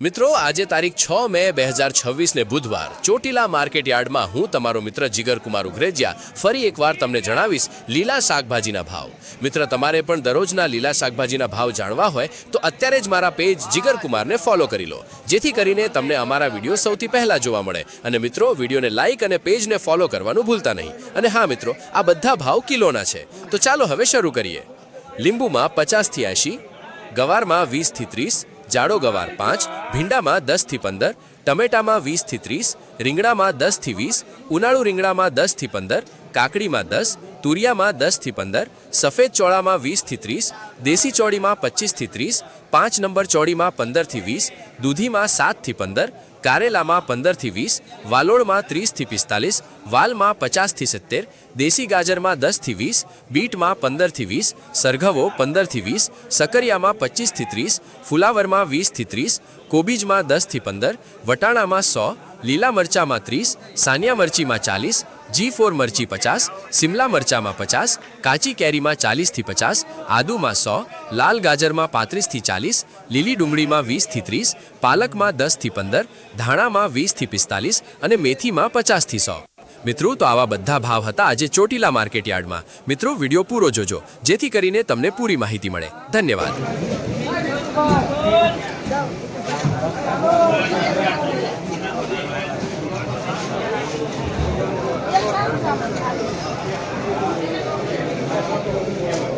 મિત્રો આજે તારીખ 6 મે 2026 ને બુધવાર ચોટીલા માર્કેટ યાર્ડમાં હું તમારો મિત્ર જીગરકુમાર ઉઘરેજિયા ફરી એકવાર તમને જણાવીશ લીલા શાકભાજીના ભાવ। મિત્ર તમારે પણ દરરોજના લીલા શાકભાજીના ભાવ જાણવા હોય તો અત્યારે જ મારા પેજ જીગરકુમારને ફોલો કરી લો, જેથી કરીને તમને અમારા વિડીયો સૌથી પહેલા જોવા મળે। અને મિત્રો વિડીયોને લાઈક અને પેજને ફોલો કરવાનું ભૂલતા નહીં। અને હા મિત્રો, આ બધા ભાવ કિલોના છે, તો ચાલો હવે શરૂ કરીએ। લીંબુમાં 50 થી 80, ગવારમાં 20 થી 30, જાડો ગવાર 5, ભીંડામાં 10 થી 15, ટમેટામાં 20 થી 30, રીંગણામાં 10 થી 20, ઉનાળુ રીંગણામાં 10 થી 15, કાકડીમાં 10, તુરિયામાં 10 થી 15, સફેદ ચોળામાં 20 થી 30, દેશી ચોળીમાં 25 થી 30, 5 નંબર ચોળીમાં 15 થી 20, દૂધીમાં 7 થી 15, કારેલામાં 15 થી 20, વાલોળમાં 30 થી 45, વાલમાં 50 થી 70, દેશી ગાજરમાં 10 થી 20, બીટમાં 15 થી 20, સરઘવો 15 થી 20, સકરિયામાં 25 થી 30, ફુલાવરમાં 20 થી 30, કોબીજમાં 10 થી 15, વટાણામાં 100, લીલા મરચામાં 30, સાનિયા મરચીમાં 40, G4 મરચી 50, સિમલા મરચામાં 50, કાચી કેરીમાં 40 થી 50, આદુમાં 100, લાલ ગાજરમાં 35 થી 40, લીલી ડુંગળીમાં 20 થી 30, પાલકમાં 10 થી 15, ધાણામાં 20 થી 45 અને મેથીમાં 50 થી 100। મિત્રો, તો આવા બધા ભાવ હતા આજે ચોટીલા માર્કેટ યાર્ડમાં। મિત્રો, વિડીયો પૂરો જોજો, જેથી કરીને તમને પૂરી માહિતી મળે। ધન્યવાદ। Thank you.